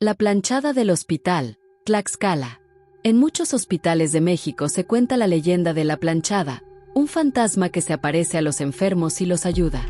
La planchada del hospital, Tlaxcala. En muchos hospitales de México se cuenta la leyenda de la planchada, un fantasma que se aparece a los enfermos y los ayuda.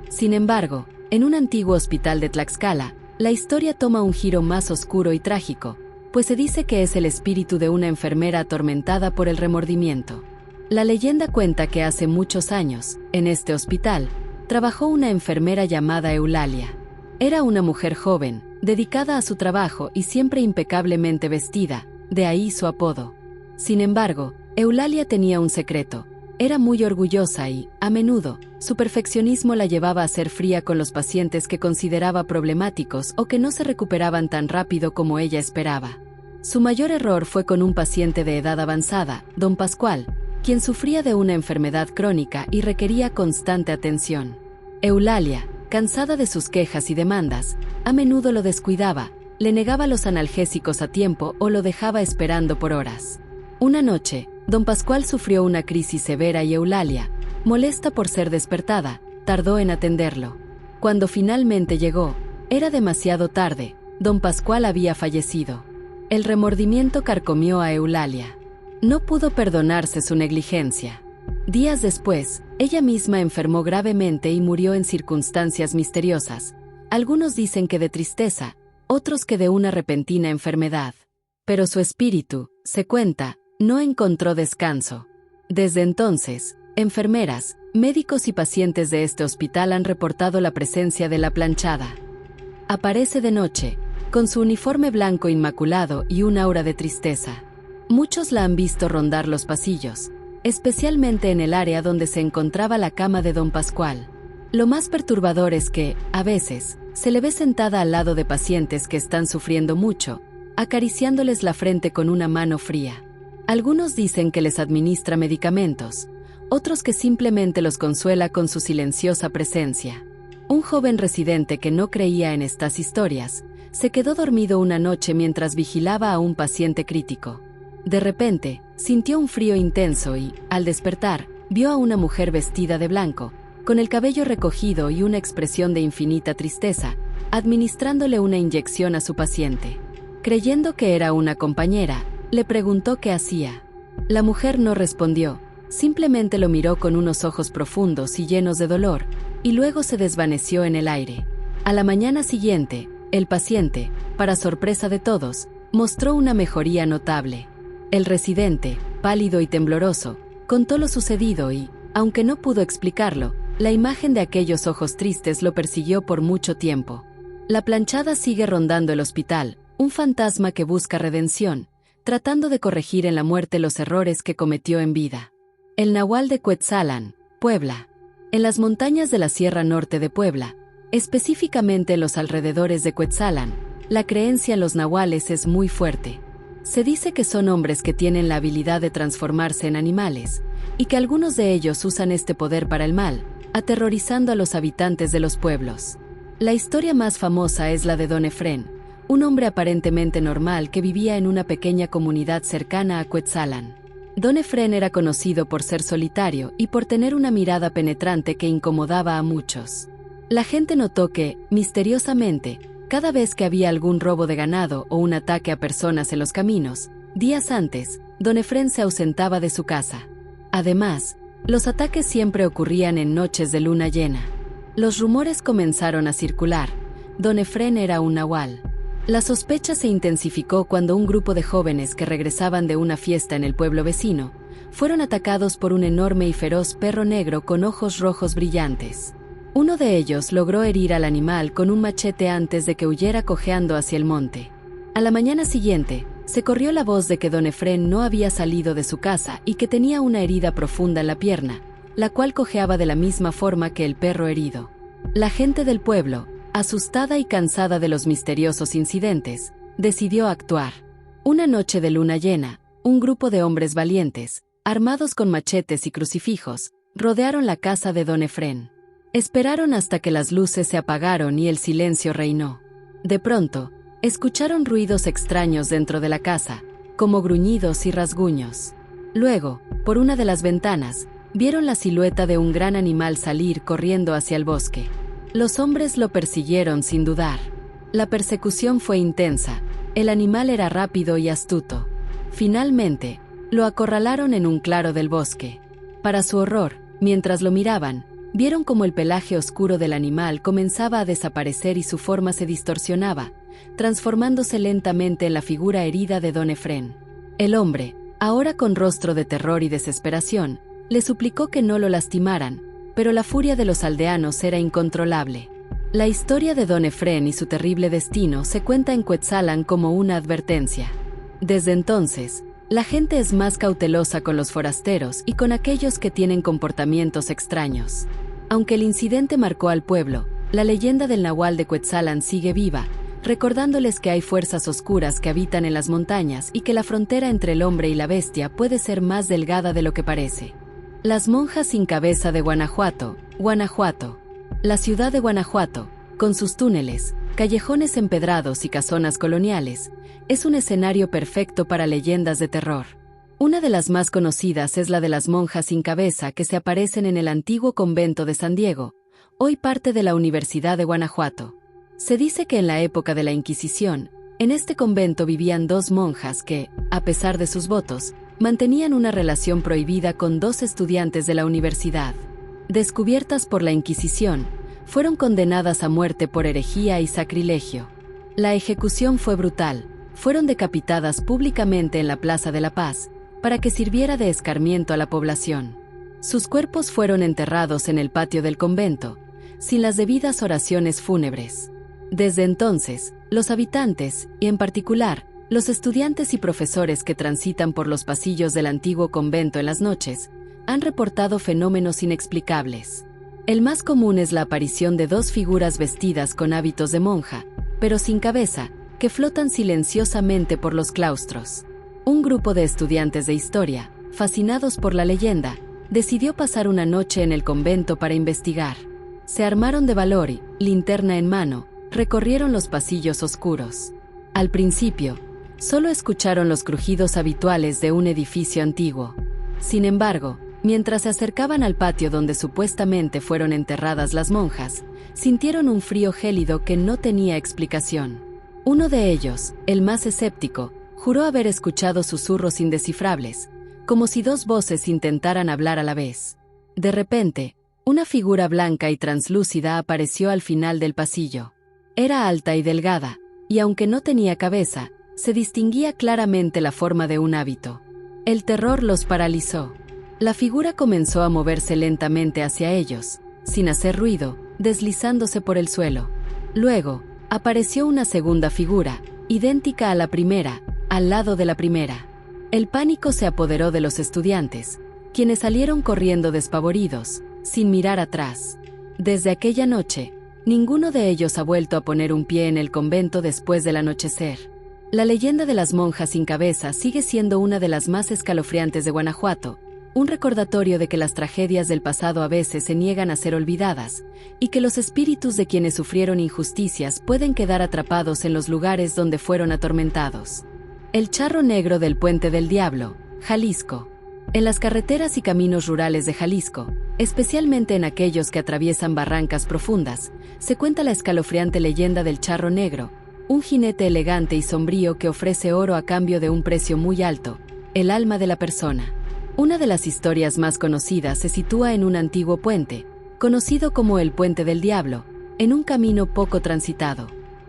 Sin embargo, en un antiguo hospital de Tlaxcala, la historia toma un giro más oscuro y trágico, pues se dice que es el espíritu de una enfermera atormentada por el remordimiento. La leyenda cuenta que hace muchos años, en este hospital, trabajó una enfermera llamada Eulalia. Era una mujer joven, dedicada a su trabajo y siempre impecablemente vestida, de ahí su apodo. Sin embargo, Eulalia tenía un secreto. Era muy orgullosa y, a menudo, su perfeccionismo la llevaba a ser fría con los pacientes que consideraba problemáticos o que no se recuperaban tan rápido como ella esperaba. Su mayor error fue con un paciente de edad avanzada, don Pascual, quien sufría de una enfermedad crónica y requería constante atención. Eulalia, cansada de sus quejas y demandas, a menudo lo descuidaba, le negaba los analgésicos a tiempo o lo dejaba esperando por horas. Una noche, don Pascual sufrió una crisis severa y Eulalia, molesta por ser despertada, tardó en atenderlo. Cuando finalmente llegó, era demasiado tarde, don Pascual había fallecido. El remordimiento carcomió a Eulalia. No pudo perdonarse su negligencia. Días después, ella misma enfermó gravemente y murió en circunstancias misteriosas. Algunos dicen que de tristeza, otros que de una repentina enfermedad. Pero su espíritu, se cuenta, no encontró descanso. Desde entonces, enfermeras, médicos y pacientes de este hospital han reportado la presencia de la planchada. Aparece de noche, con su uniforme blanco inmaculado y un aura de tristeza. Muchos la han visto rondar los pasillos, especialmente en el área donde se encontraba la cama de don Pascual. Lo más perturbador es que, a veces, se le ve sentada al lado de pacientes que están sufriendo mucho, acariciándoles la frente con una mano fría. Algunos dicen que les administra medicamentos, otros que simplemente los consuela con su silenciosa presencia. Un joven residente que no creía en estas historias, se quedó dormido una noche mientras vigilaba a un paciente crítico. De repente, sintió un frío intenso y, al despertar, vio a una mujer vestida de blanco, con el cabello recogido y una expresión de infinita tristeza, administrándole una inyección a su paciente. Creyendo que era una compañera, le preguntó qué hacía. La mujer no respondió, simplemente lo miró con unos ojos profundos y llenos de dolor, y luego se desvaneció en el aire. A la mañana siguiente, el paciente, para sorpresa de todos, mostró una mejoría notable. El residente, pálido y tembloroso, contó lo sucedido y, aunque no pudo explicarlo, la imagen de aquellos ojos tristes lo persiguió por mucho tiempo. La planchada sigue rondando el hospital, un fantasma que busca redención, tratando de corregir en la muerte los errores que cometió en vida. El Nahual de Cuetzalan, Puebla. En las montañas de la Sierra Norte de Puebla, específicamente en los alrededores de Cuetzalan, la creencia en los nahuales es muy fuerte. Se dice que son hombres que tienen la habilidad de transformarse en animales, y que algunos de ellos usan este poder para el mal, aterrorizando a los habitantes de los pueblos. La historia más famosa es la de Don Efrén, un hombre aparentemente normal que vivía en una pequeña comunidad cercana a Cuetzalan. Don Efrén era conocido por ser solitario y por tener una mirada penetrante que incomodaba a muchos. La gente notó que, misteriosamente, cada vez que había algún robo de ganado o un ataque a personas en los caminos, días antes, don Efrén se ausentaba de su casa. Además, los ataques siempre ocurrían en noches de luna llena. Los rumores comenzaron a circular. Don Efrén era un nahual. La sospecha se intensificó cuando un grupo de jóvenes que regresaban de una fiesta en el pueblo vecino, fueron atacados por un enorme y feroz perro negro con ojos rojos brillantes. Uno de ellos logró herir al animal con un machete antes de que huyera cojeando hacia el monte. A la mañana siguiente, se corrió la voz de que don Efrén no había salido de su casa y que tenía una herida profunda en la pierna, la cual cojeaba de la misma forma que el perro herido. La gente del pueblo, asustada y cansada de los misteriosos incidentes, decidió actuar. Una noche de luna llena, un grupo de hombres valientes, armados con machetes y crucifijos, rodearon la casa de don Efrén. Esperaron hasta que las luces se apagaron y el silencio reinó. De pronto, escucharon ruidos extraños dentro de la casa, como gruñidos y rasguños. Luego, por una de las ventanas, vieron la silueta de un gran animal salir corriendo hacia el bosque. Los hombres lo persiguieron sin dudar. La persecución fue intensa. El animal era rápido y astuto. Finalmente, lo acorralaron en un claro del bosque. Para su horror, mientras lo miraban, vieron como el pelaje oscuro del animal comenzaba a desaparecer y su forma se distorsionaba, transformándose lentamente en la figura herida de don Efrén. El hombre, ahora con rostro de terror y desesperación, le suplicó que no lo lastimaran, pero la furia de los aldeanos era incontrolable. La historia de don Efrén y su terrible destino se cuenta en Cuetzalan como una advertencia. Desde entonces, la gente es más cautelosa con los forasteros y con aquellos que tienen comportamientos extraños. Aunque el incidente marcó al pueblo, la leyenda del Nahual de Cuetzalan sigue viva, recordándoles que hay fuerzas oscuras que habitan en las montañas y que la frontera entre el hombre y la bestia puede ser más delgada de lo que parece. Las monjas sin cabeza de Guanajuato, Guanajuato. La ciudad de Guanajuato, con sus túneles, callejones empedrados y casonas coloniales, es un escenario perfecto para leyendas de terror. Una de las más conocidas es la de las monjas sin cabeza que se aparecen en el antiguo convento de San Diego, hoy parte de la Universidad de Guanajuato. Se dice que en la época de la Inquisición, en este convento vivían dos monjas que, a pesar de sus votos, mantenían una relación prohibida con dos estudiantes de la universidad. Descubiertas por la Inquisición, fueron condenadas a muerte por herejía y sacrilegio. La ejecución fue brutal, fueron decapitadas públicamente en la Plaza de la Paz, para que sirviera de escarmiento a la población. Sus cuerpos fueron enterrados en el patio del convento, sin las debidas oraciones fúnebres. Desde entonces, los habitantes, y en particular, los estudiantes y profesores que transitan por los pasillos del antiguo convento en las noches, han reportado fenómenos inexplicables. El más común es la aparición de dos figuras vestidas con hábitos de monja, pero sin cabeza, que flotan silenciosamente por los claustros. Un grupo de estudiantes de historia, fascinados por la leyenda, decidió pasar una noche en el convento para investigar. Se armaron de valor y, linterna en mano, recorrieron los pasillos oscuros. Al principio, solo escucharon los crujidos habituales de un edificio antiguo. Sin embargo, mientras se acercaban al patio donde supuestamente fueron enterradas las monjas, sintieron un frío gélido que no tenía explicación. Uno de ellos, el más escéptico, juró haber escuchado susurros indescifrables, como si dos voces intentaran hablar a la vez. De repente, una figura blanca y translúcida apareció al final del pasillo. Era alta y delgada, y aunque no tenía cabeza, se distinguía claramente la forma de un hábito. El terror los paralizó. La figura comenzó a moverse lentamente hacia ellos, sin hacer ruido, deslizándose por el suelo. Luego, apareció una segunda figura, idéntica a la primera, al lado de la primera. El pánico se apoderó de los estudiantes, quienes salieron corriendo despavoridos, sin mirar atrás. Desde aquella noche, ninguno de ellos ha vuelto a poner un pie en el convento después del anochecer. La leyenda de las monjas sin cabeza sigue siendo una de las más escalofriantes de Guanajuato, un recordatorio de que las tragedias del pasado a veces se niegan a ser olvidadas, y que los espíritus de quienes sufrieron injusticias pueden quedar atrapados en los lugares donde fueron atormentados. El charro negro del Puente del Diablo, Jalisco. En las carreteras y caminos rurales de Jalisco, especialmente en aquellos que atraviesan barrancas profundas, se cuenta la escalofriante leyenda del charro negro, un jinete elegante y sombrío que ofrece oro a cambio de un precio muy alto, el alma de la persona. Una de las historias más conocidas se sitúa en un antiguo puente, conocido como el Puente del Diablo, en un camino poco transitado.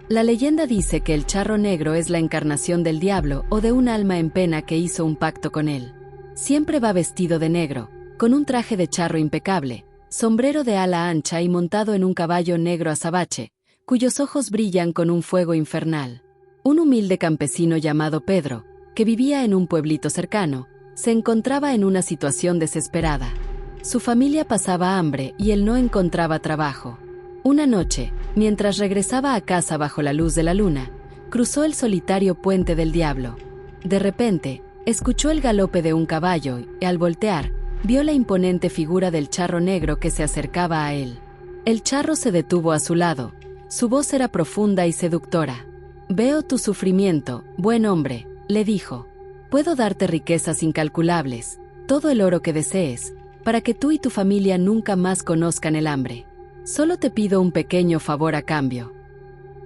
La leyenda dice que el charro negro es la encarnación del diablo o de un alma en pena que hizo un pacto con él. Siempre va vestido de negro, con un traje de charro impecable, sombrero de ala ancha y montado en un caballo negro azabache, cuyos ojos brillan con un fuego infernal. Un humilde campesino llamado Pedro, que vivía en un pueblito cercano, se encontraba en una situación desesperada. Su familia pasaba hambre y él no encontraba trabajo. Una noche, mientras regresaba a casa bajo la luz de la luna, cruzó el solitario Puente del Diablo. De repente, escuchó el galope de un caballo y, al voltear, vio la imponente figura del charro negro que se acercaba a él. El charro se detuvo a su lado. Su voz era profunda y seductora. «Veo tu sufrimiento, buen hombre», le dijo. «Puedo darte riquezas incalculables, todo el oro que desees, para que tú y tu familia nunca más conozcan el hambre. Solo te pido un pequeño favor a cambio».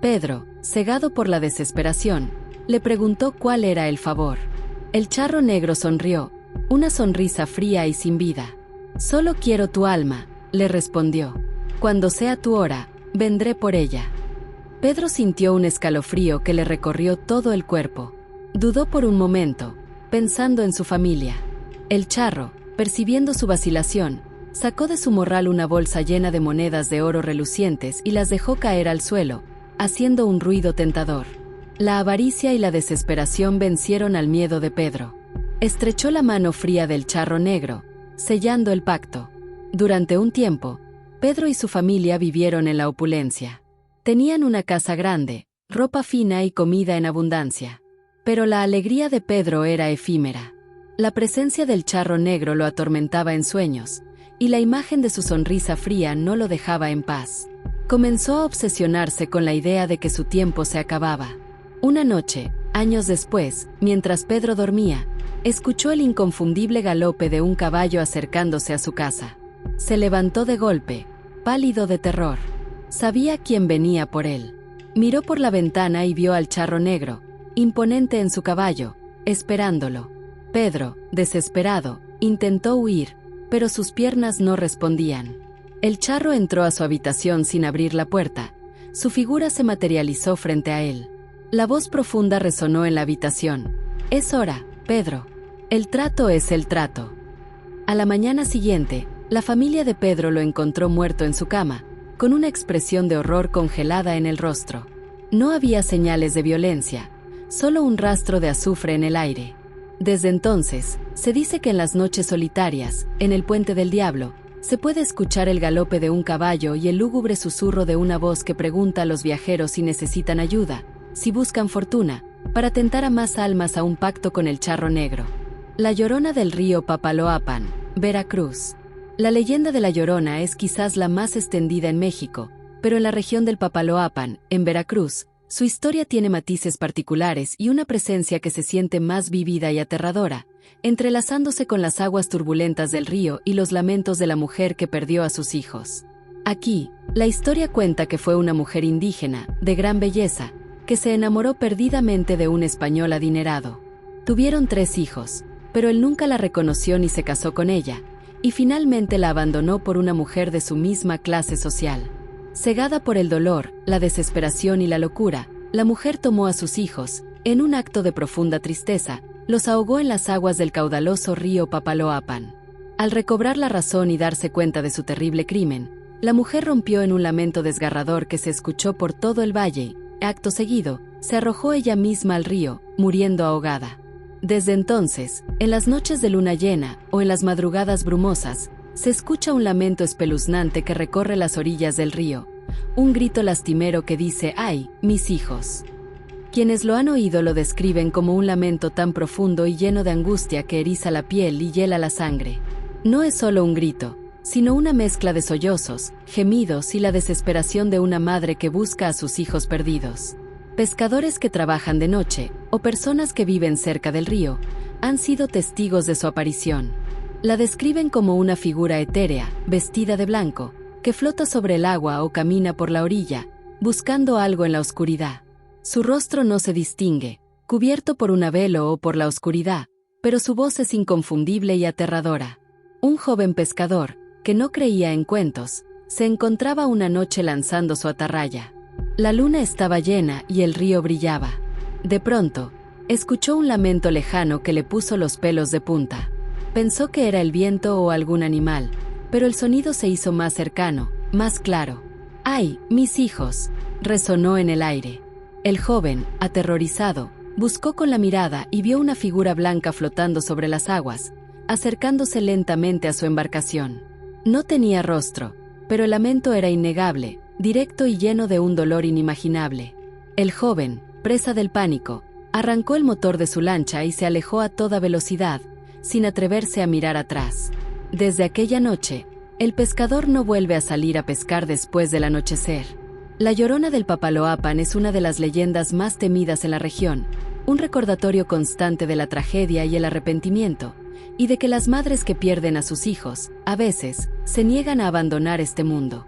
Pedro, cegado por la desesperación, le preguntó cuál era el favor. El charro negro sonrió, una sonrisa fría y sin vida. «Solo quiero tu alma», le respondió. «Cuando sea tu hora, vendré por ella». Pedro sintió un escalofrío que le recorrió todo el cuerpo. Dudó por un momento, pensando en su familia. El charro, percibiendo su vacilación, sacó de su morral una bolsa llena de monedas de oro relucientes y las dejó caer al suelo, haciendo un ruido tentador. La avaricia y la desesperación vencieron al miedo de Pedro. Estrechó la mano fría del charro negro, sellando el pacto. Durante un tiempo, Pedro y su familia vivieron en la opulencia. Tenían una casa grande, ropa fina y comida en abundancia. Pero la alegría de Pedro era efímera. La presencia del charro negro lo atormentaba en sueños, y la imagen de su sonrisa fría no lo dejaba en paz. Comenzó a obsesionarse con la idea de que su tiempo se acababa. Una noche, años después, mientras Pedro dormía, escuchó el inconfundible galope de un caballo acercándose a su casa. Se levantó de golpe, pálido de terror. Sabía quién venía por él. Miró por la ventana y vio al charro negro, imponente en su caballo, esperándolo. Pedro, desesperado, intentó huir, pero sus piernas no respondían. El charro entró a su habitación sin abrir la puerta. Su figura se materializó frente a él. La voz profunda resonó en la habitación. «Es hora, Pedro. El trato es el trato». A la mañana siguiente, la familia de Pedro lo encontró muerto en su cama, con una expresión de horror congelada en el rostro. No había señales de violencia, solo un rastro de azufre en el aire. Desde entonces, se dice que en las noches solitarias, en el Puente del Diablo, se puede escuchar el galope de un caballo y el lúgubre susurro de una voz que pregunta a los viajeros si necesitan ayuda, si buscan fortuna, para tentar a más almas a un pacto con el charro negro. La Llorona del río Papaloapan, Veracruz. La leyenda de la Llorona es quizás la más extendida en México, pero en la región del Papaloapan, en Veracruz, su historia tiene matices particulares y una presencia que se siente más vívida y aterradora, entrelazándose con las aguas turbulentas del río y los lamentos de la mujer que perdió a sus hijos. Aquí, la historia cuenta que fue una mujer indígena, de gran belleza, que se enamoró perdidamente de un español adinerado. Tuvieron 3 hijos, pero él nunca la reconoció ni se casó con ella, y finalmente la abandonó por una mujer de su misma clase social. Cegada por el dolor, la desesperación y la locura, la mujer tomó a sus hijos, en un acto de profunda tristeza, los ahogó en las aguas del caudaloso río Papaloapan. Al recobrar la razón y darse cuenta de su terrible crimen, la mujer rompió en un lamento desgarrador que se escuchó por todo el valle. Acto seguido, se arrojó ella misma al río, muriendo ahogada. Desde entonces, en las noches de luna llena o en las madrugadas brumosas, se escucha un lamento espeluznante que recorre las orillas del río, un grito lastimero que dice «¡Ay, mis hijos!». Quienes lo han oído lo describen como un lamento tan profundo y lleno de angustia que eriza la piel y hiela la sangre. No es solo un grito, sino una mezcla de sollozos, gemidos y la desesperación de una madre que busca a sus hijos perdidos. Pescadores que trabajan de noche, o personas que viven cerca del río, han sido testigos de su aparición. La describen como una figura etérea, vestida de blanco, que flota sobre el agua o camina por la orilla, buscando algo en la oscuridad. Su rostro no se distingue, cubierto por un velo o por la oscuridad, pero su voz es inconfundible y aterradora. Un joven pescador, que no creía en cuentos, se encontraba una noche lanzando su atarraya. La luna estaba llena y el río brillaba. De pronto, escuchó un lamento lejano que le puso los pelos de punta. Pensó que era el viento o algún animal, pero el sonido se hizo más cercano, más claro. «¡Ay, mis hijos!», resonó en el aire. El joven, aterrorizado, buscó con la mirada y vio una figura blanca flotando sobre las aguas, acercándose lentamente a su embarcación. No tenía rostro, pero el lamento era innegable, directo y lleno de un dolor inimaginable. El joven, presa del pánico, arrancó el motor de su lancha y se alejó a toda velocidad, sin atreverse a mirar atrás. Desde aquella noche, el pescador no vuelve a salir a pescar después del anochecer. La Llorona del Papaloapan es una de las leyendas más temidas en la región, un recordatorio constante de la tragedia y el arrepentimiento, y de que las madres que pierden a sus hijos, a veces, se niegan a abandonar este mundo.